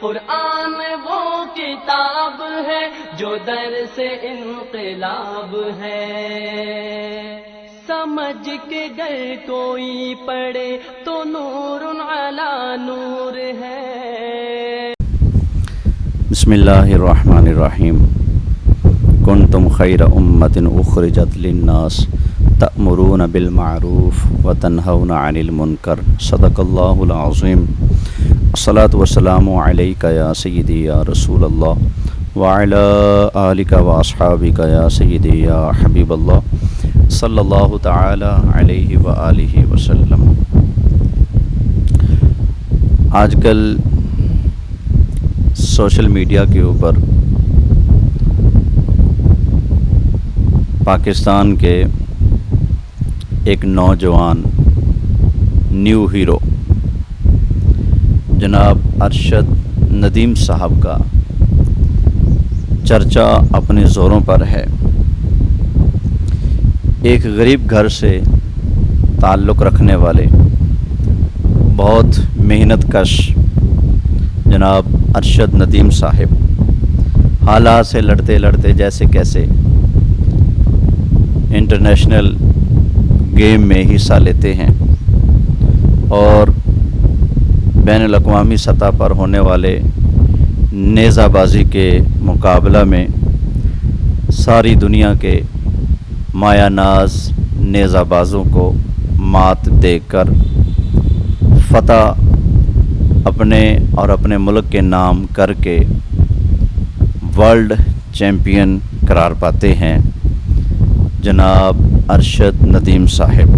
قرآن وہ کتاب ہے جو در سے انقلاب ہے، سمجھ کے گر کوئی پڑھے تو نور علی نور ہے۔ بسم اللہ الرحمن الرحیم۔ کنتم خیر امۃ اخرجت للناس تأمرون بالمعروف وتنہون عن المنکر، صدق اللہ العظیم۔ الصلاۃ والسلام علیک یا سیدی یا رسول اللہ وعلی آلک واصحابک یا سیدی یا حبیب اللہ، صلی اللہ تعالی علیہ وآلہ وسلم۔ آج کل سوشل میڈیا کے اوپر پاکستان کے ایک نوجوان نیو ہیرو جناب ارشد ندیم صاحب کا چرچا اپنے زوروں پر ہے۔ ایک غریب گھر سے تعلق رکھنے والے بہت محنت کش جناب ارشد ندیم صاحب حالات سے لڑتے لڑتے جیسے کیسے انٹرنیشنل گیم میں حصہ لیتے ہیں اور بین الاقوامی سطح پر ہونے والے نیزہ بازی کے مقابلہ میں ساری دنیا کے مایہ ناز نیزہ بازوں کو مات دے کر فتح اپنے اور اپنے ملک کے نام کر کے ورلڈ چیمپئن قرار پاتے ہیں جناب ارشد ندیم صاحب،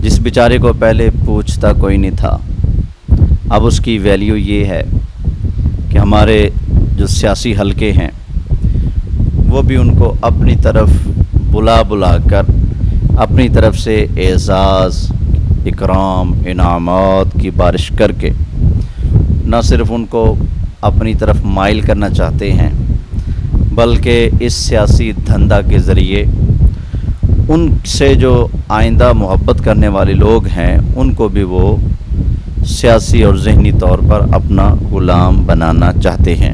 جس بیچارے کو پہلے پوچھتا کوئی نہیں تھا۔ اب اس کی ویلیو یہ ہے کہ ہمارے جو سیاسی حلقے ہیں وہ بھی ان کو اپنی طرف بلا کر اپنی طرف سے اعزاز، اکرام، انعامات کی بارش کر کے نہ صرف ان کو اپنی طرف مائل کرنا چاہتے ہیں بلکہ اس سیاسی دھندا کے ذریعے ان سے جو آئندہ محبت کرنے والے لوگ ہیں ان کو بھی وہ سیاسی اور ذہنی طور پر اپنا غلام بنانا چاہتے ہیں،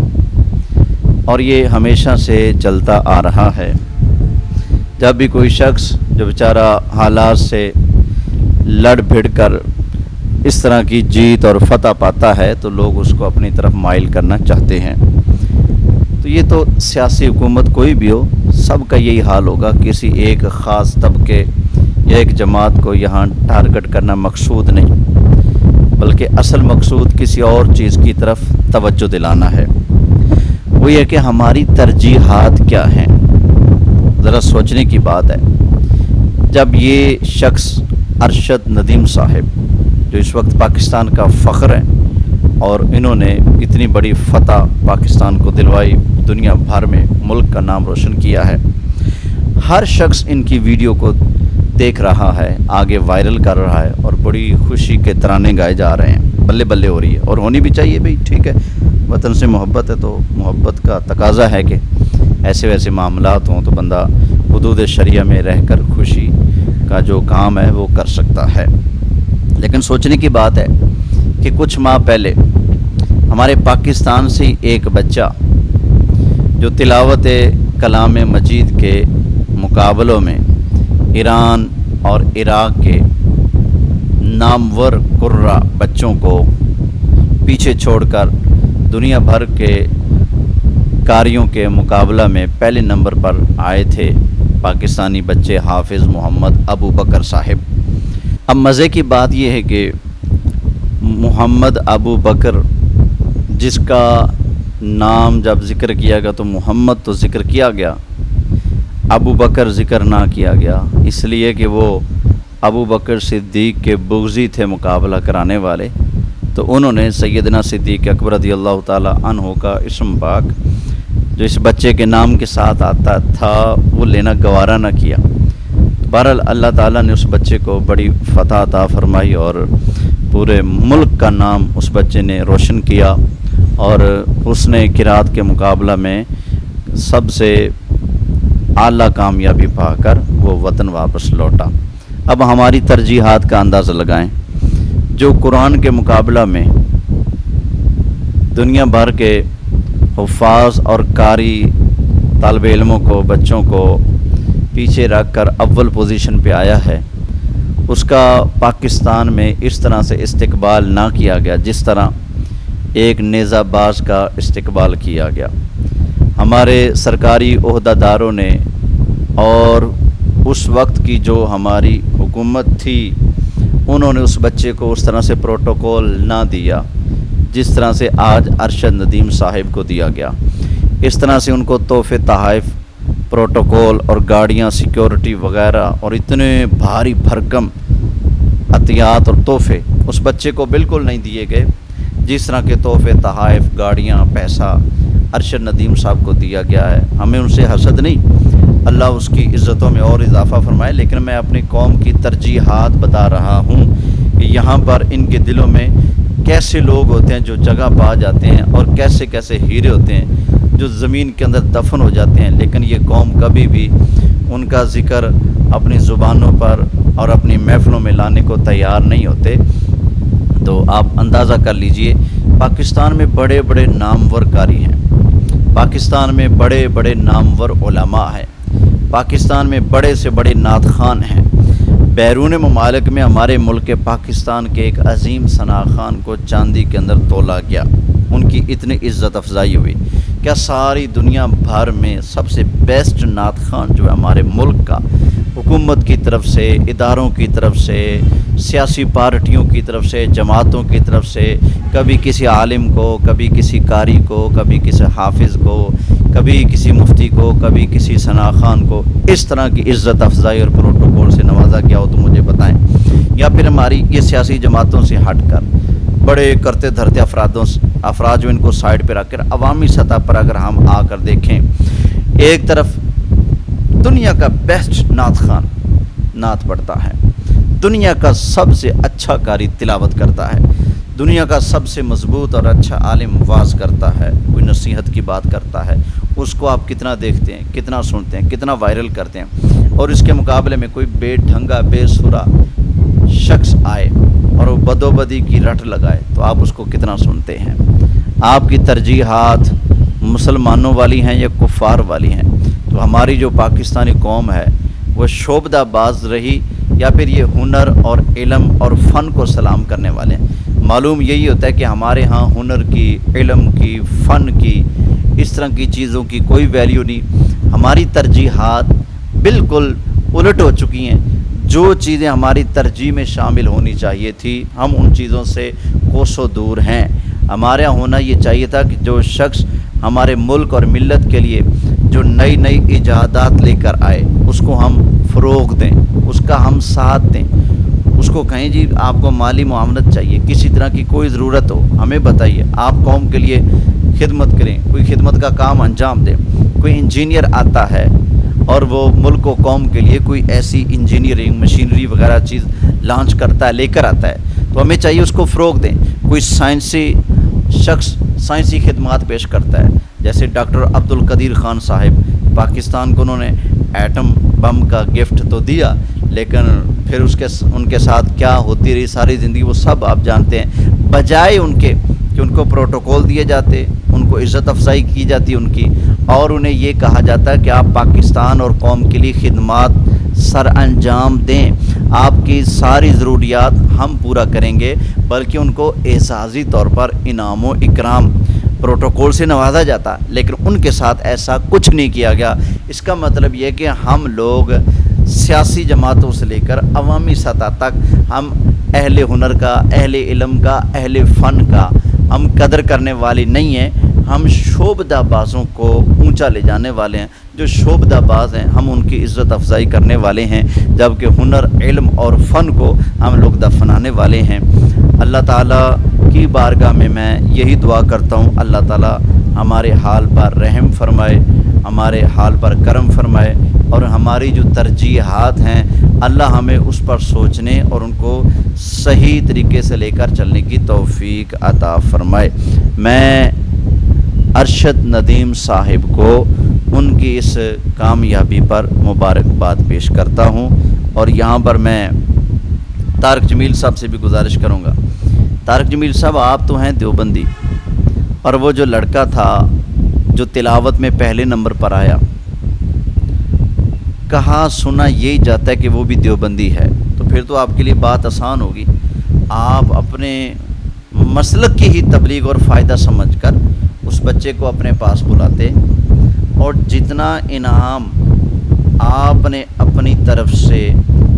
اور یہ ہمیشہ سے چلتا آ رہا ہے۔ جب بھی کوئی شخص جو بیچارہ حالات سے لڑ بھڑ کر اس طرح کی جیت اور فتح پاتا ہے تو لوگ اس کو اپنی طرف مائل کرنا چاہتے ہیں۔ تو یہ تو سیاسی حکومت کوئی بھی ہو، سب کا یہی حال ہوگا، کسی ایک خاص طبقے یا ایک جماعت کو یہاں ٹارگٹ کرنا مقصود نہیں، بلکہ اصل مقصود کسی اور چیز کی طرف توجہ دلانا ہے۔ وہ یہ کہ ہماری ترجیحات کیا ہیں، ذرا سوچنے کی بات ہے۔ جب یہ شخص ارشد ندیم صاحب جو اس وقت پاکستان کا فخر ہے اور انہوں نے اتنی بڑی فتح پاکستان کو دلوائی، دنیا بھر میں ملک کا نام روشن کیا ہے، ہر شخص ان کی ویڈیو کو دیکھ رہا ہے، آگے وائرل کر رہا ہے اور بڑی خوشی کے ترانے گائے جا رہے ہیں، بلے بلے ہو رہی ہے، اور ہونی بھی چاہیے بھائی، ٹھیک ہے، وطن سے محبت ہے تو محبت کا تقاضا ہے کہ ایسے ویسے معاملات ہوں تو بندہ حدود شریعہ میں رہ کر خوشی کا جو کام ہے وہ کر سکتا ہے۔ لیکن سوچنے کی بات ہے کہ کچھ ماہ پہلے ہمارے پاکستان سے ایک بچہ جو تلاوت کلام مجید کے مقابلوں میں ایران اور عراق کے نامور قرہ بچوں کو پیچھے چھوڑ کر دنیا بھر کے کاریوں کے مقابلہ میں پہلے نمبر پر آئے تھے، پاکستانی بچے حافظ محمد ابو بکر صاحب۔ اب مزے کی بات یہ ہے کہ محمد ابو بکر جس کا نام جب ذکر کیا گیا تو محمد تو ذکر کیا گیا، ابو بکر ذکر نہ کیا گیا، اس لیے کہ وہ ابو بکر صدیق کے بغضی تھے مقابلہ کرانے والے، تو انہوں نے سیدنا صدیق اکبر رضی اللہ تعالی عنہ کا اسم پاک جو اس بچے کے نام کے ساتھ آتا تھا وہ لینا گوارا نہ کیا۔ بہرحال اللہ تعالیٰ نے اس بچے کو بڑی فتح عطا فرمائی اور پورے ملک کا نام اس بچے نے روشن کیا، اور اس نے قرات کے مقابلہ میں سب سے اعلیٰ کامیابی پا کر وہ وطن واپس لوٹا۔ اب ہماری ترجیحات کا اندازہ لگائیں، جو قرآن کے مقابلہ میں دنیا بھر کے حفاظ اور قاری طالب علموں کو، بچوں کو پیچھے رکھ کر اول پوزیشن پہ آیا ہے، اس کا پاکستان میں اس طرح سے استقبال نہ کیا گیا جس طرح ایک نیزہ باز کا استقبال کیا گیا۔ ہمارے سرکاری عہدیداروں نے اور اس وقت کی جو ہماری حکومت تھی، انہوں نے اس بچے کو اس طرح سے پروٹوکول نہ دیا جس طرح سے آج ارشد ندیم صاحب کو دیا گیا۔ اس طرح سے ان کو تحفے تحائف، پروٹوکول اور گاڑیاں، سیکیورٹی وغیرہ اور اتنے بھاری بھرکم عطیات اور تحفے اس بچے کو بالکل نہیں دیے گئے جس طرح کے تحفے تحائف، گاڑیاں، پیسہ ارشد ندیم صاحب کو دیا گیا ہے۔ ہمیں ان سے حسد نہیں، اللہ اس کی عزتوں میں اور اضافہ فرمائے، لیکن میں اپنی قوم کی ترجیحات بتا رہا ہوں کہ یہاں پر ان کے دلوں میں کیسے لوگ ہوتے ہیں جو جگہ پا جاتے ہیں اور کیسے کیسے ہیرے ہوتے ہیں جو زمین کے اندر دفن ہو جاتے ہیں، لیکن یہ قوم کبھی بھی ان کا ذکر اپنی زبانوں پر اور اپنی محفلوں میں لانے کو تیار نہیں ہوتے۔ تو آپ اندازہ کر لیجئے، پاکستان میں بڑے بڑے نامور قاری ہیں، پاکستان میں بڑے بڑے نامور علماء ہیں، پاکستان میں بڑے سے بڑے نعت خوان ہیں۔ بیرون ممالک میں ہمارے ملک پاکستان کے ایک عظیم ثنا خان کو چاندی کے اندر تولا گیا، ان کی اتنی عزت افزائی ہوئی۔ کیا ساری دنیا بھر میں سب سے بیسٹ نعت خوان جو ہے ہمارے ملک کا، حکومت کی طرف سے، اداروں کی طرف سے، سیاسی پارٹیوں کی طرف سے، جماعتوں کی طرف سے، کبھی کسی عالم کو، کبھی کسی قاری کو، کبھی کسی حافظ کو، کبھی کسی مفتی کو، کبھی کسی ثنا خان کو اس طرح کی عزت افزائی اور پروٹوکول سے نوازا گیا ہو تو مجھے بتائیں۔ یا پھر ہماری یہ سیاسی جماعتوں سے ہٹ کر بڑے کرتے دھرتے افراد جو ان کو سائڈ پہ رکھ کر عوامی سطح پر اگر ہم آ کر دیکھیں، ایک طرف دنیا کا بیسٹ نعت خوان نعت پڑھتا ہے، دنیا کا سب سے اچھا قاری تلاوت کرتا ہے، دنیا کا سب سے مضبوط اور اچھا عالم واعظ کرتا ہے، کوئی نصیحت کی بات کرتا ہے، اس کو آپ کتنا دیکھتے ہیں، کتنا سنتے ہیں، کتنا وائرل کرتے ہیں، اور اس کے مقابلے میں کوئی بے ڈھنگا بے سرا شخص آئے اور وہ بدو بدی کی رٹ لگائے تو آپ اس کو کتنا سنتے ہیں۔ آپ کی ترجیحات مسلمانوں والی ہیں یا کفار والی ہیں؟ تو ہماری جو پاکستانی قوم ہے وہ شعبدہ باز رہی یا پھر یہ ہنر اور علم اور فن کو سلام کرنے والے ہیں؟ معلوم یہی ہوتا ہے کہ ہمارے ہاں ہنر کی، علم کی، فن کی، اس طرح کی چیزوں کی کوئی ویلیو نہیں۔ ہماری ترجیحات بالکل الٹ ہو چکی ہیں، جو چیزیں ہماری ترجیح میں شامل ہونی چاہیے تھی ہم ان چیزوں سے کوسوں دور ہیں۔ ہمارے یہاں ہونا یہ چاہیے تھا کہ جو شخص ہمارے ملک اور ملت کے لیے جو نئی نئی ایجادات لے کر آئے اس کو ہم فروغ دیں، اس کا ہم ساتھ دیں، اس کو کہیں جی آپ کو مالی معاونت چاہیے، کسی طرح کی کوئی ضرورت ہو ہمیں بتائیے، آپ قوم کے لیے خدمت کریں، کوئی خدمت کا کام انجام دیں۔ کوئی انجینئر آتا ہے اور وہ ملک و قوم کے لیے کوئی ایسی انجینئرنگ مشینری وغیرہ چیز لانچ کرتا ہے، لے کر آتا ہے، تو ہمیں چاہیے اس کو فروغ دیں۔ کوئی سائنسی شخص سائنسی خدمات پیش کرتا ہے، جیسے ڈاکٹر عبدالقدیر خان صاحب، پاکستان کو انہوں نے ایٹم بم کا گفٹ تو دیا، لیکن پھر ان کے ساتھ کیا ہوتی رہی ساری زندگی وہ سب آپ جانتے ہیں۔ بجائے ان کے کہ ان کو پروٹوکول دیے جاتے، ان کو عزت افزائی کی جاتی ان کی، اور انہیں یہ کہا جاتا ہے کہ آپ پاکستان اور قوم کے لیے خدمات سر انجام دیں، آپ کی ساری ضروریات ہم پورا کریں گے، بلکہ ان کو اعزازی طور پر انعام و اکرام پروٹوکول سے نوازا جاتا، لیکن ان کے ساتھ ایسا کچھ نہیں کیا گیا۔ اس کا مطلب یہ کہ ہم لوگ سیاسی جماعتوں سے لے کر عوامی سطح تک ہم اہل ہنر کا، اہل علم کا، اہل فن کا ہم قدر کرنے والی نہیں ہیں، ہم شعبدہ بازوں کو اونچا لے جانے والے ہیں۔ جو شعبدہ باز ہیں ہم ان کی عزت افزائی کرنے والے ہیں، جبکہ ہنر، علم اور فن کو ہم لوگ دفنانے والے ہیں۔ اللہ تعالیٰ کی بارگاہ میں یہی دعا کرتا ہوں، اللہ تعالیٰ ہمارے حال پر رحم فرمائے، ہمارے حال پر کرم فرمائے، اور ہماری جو ترجیحات ہیں اللہ ہمیں اس پر سوچنے اور ان کو صحیح طریقے سے لے کر چلنے کی توفیق عطا فرمائے۔ میں ارشد ندیم صاحب کو ان کی اس کامیابی پر مبارکباد پیش کرتا ہوں، اور یہاں پر میں طارق جمیل صاحب سے بھی گزارش کروں گا۔ طارق جمیل صاحب، آپ تو ہیں دیوبندی، اور وہ جو لڑکا تھا جو تلاوت میں پہلے نمبر پر آیا، کہا سنا یہی جاتا ہے کہ وہ بھی دیوبندی ہے، تو پھر تو آپ کے لیے بات آسان ہوگی، آپ اپنے مسلک کی ہی تبلیغ اور فائدہ سمجھ کر اس بچے کو اپنے پاس بلاتے، اور جتنا انعام آپ نے اپنی طرف سے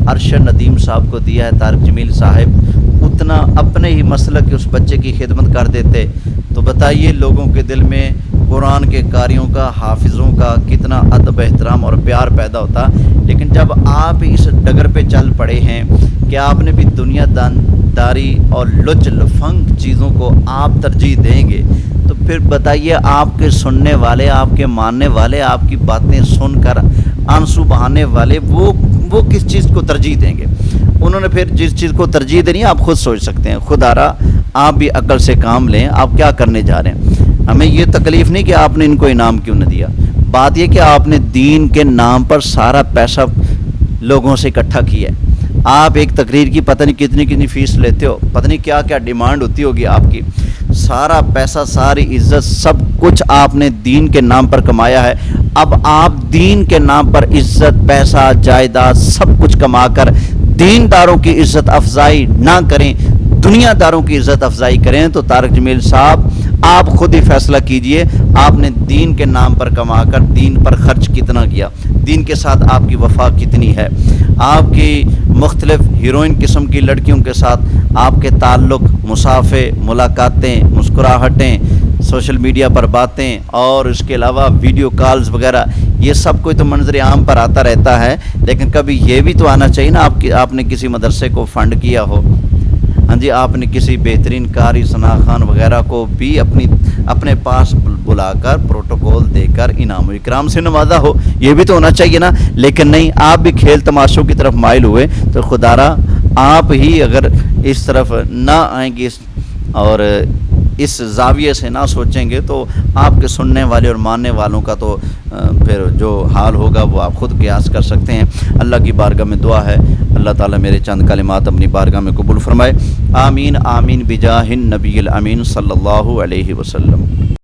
ارشد ندیم صاحب کو دیا ہے، طارق جمیل صاحب، اتنا اپنے ہی مسلک کے اس بچے کی خدمت کر دیتے، تو بتائیے لوگوں کے دل میں قرآن کے قاریوں کا، حافظوں کا کتنا ادب، احترام اور پیار پیدا ہوتا۔ لیکن جب آپ اس ڈگر پہ چل پڑے ہیں کہ آپ نے بھی دنیا داری اور لچ لفنگ چیزوں کو آپ ترجیح دیں گے، تو پھر بتائیے آپ کے سننے والے، آپ کے ماننے والے، آپ کی باتیں سن کر آنسو بہانے والے وہ کس چیز کو ترجیح دیں گے؟ انہوں نے پھر جس چیز کو ترجیح دینی ہے آپ خود سوچ سکتے ہیں۔ خدا را آپ بھی عقل سے کام لیں، آپ کیا کرنے جا رہے ہیں؟ ہمیں یہ تکلیف نہیں کہ آپ نے ان کو انعام کیوں نہ دیا، بات یہ کہ آپ نے دین کے نام پر سارا پیسہ لوگوں سے اکٹھا کیا ہے۔ آپ ایک تقریر کی پتہ نہیں کتنی فیس لیتے ہو، پتہ نہیں کیا ڈیمانڈ ہوتی ہوگی آپ کی، سارا پیسہ، ساری عزت، سب کچھ آپ نے دین کے نام پر کمایا ہے۔ اب آپ دین کے نام پر عزت، پیسہ، جائیداد سب کچھ کما کر دینداروں کی عزت افزائی نہ کریں، دنیا داروں کی عزت افزائی کریں، تو طارق جمیل صاحب آپ خود ہی فیصلہ کیجئے، آپ نے دین کے نام پر کما کر دین پر خرچ کتنا کیا، دین کے ساتھ آپ کی وفا کتنی ہے، آپ کی مختلف ہیروئن قسم کی لڑکیوں کے ساتھ آپ کے تعلق، مسافے، ملاقاتیں، مسکراہٹیں، سوشل میڈیا پر باتیں، اور اس کے علاوہ ویڈیو کالز وغیرہ، یہ سب کوئی تو منظر عام پر آتا رہتا ہے، لیکن کبھی یہ بھی تو آنا چاہیے نا آپ نے کسی مدرسے کو فنڈ کیا ہو، ہاں جی، آپ نے کسی بہترین قاری، ثنا خان وغیرہ کو بھی اپنے پاس بلا کر پروٹوکول دے کر انعام و اکرام سے نوازا ہو، یہ بھی تو ہونا چاہیے نا، لیکن نہیں، آپ بھی کھیل تماشوں کی طرف مائل ہوئے، تو خدا را آپ ہی اگر اس طرف نہ آئیں گے اور اس زاویے سے نہ سوچیں گے، تو آپ کے سننے والے اور ماننے والوں کا تو پھر جو حال ہوگا وہ آپ خود قیاس کر سکتے ہیں۔ اللہ کی بارگاہ میں دعا ہے اللہ تعالیٰ میرے چند کلمات اپنی بارگاہ میں قبول فرمائے، آمین آمین بجاہ النبی الامین صلی اللہ علیہ وسلم۔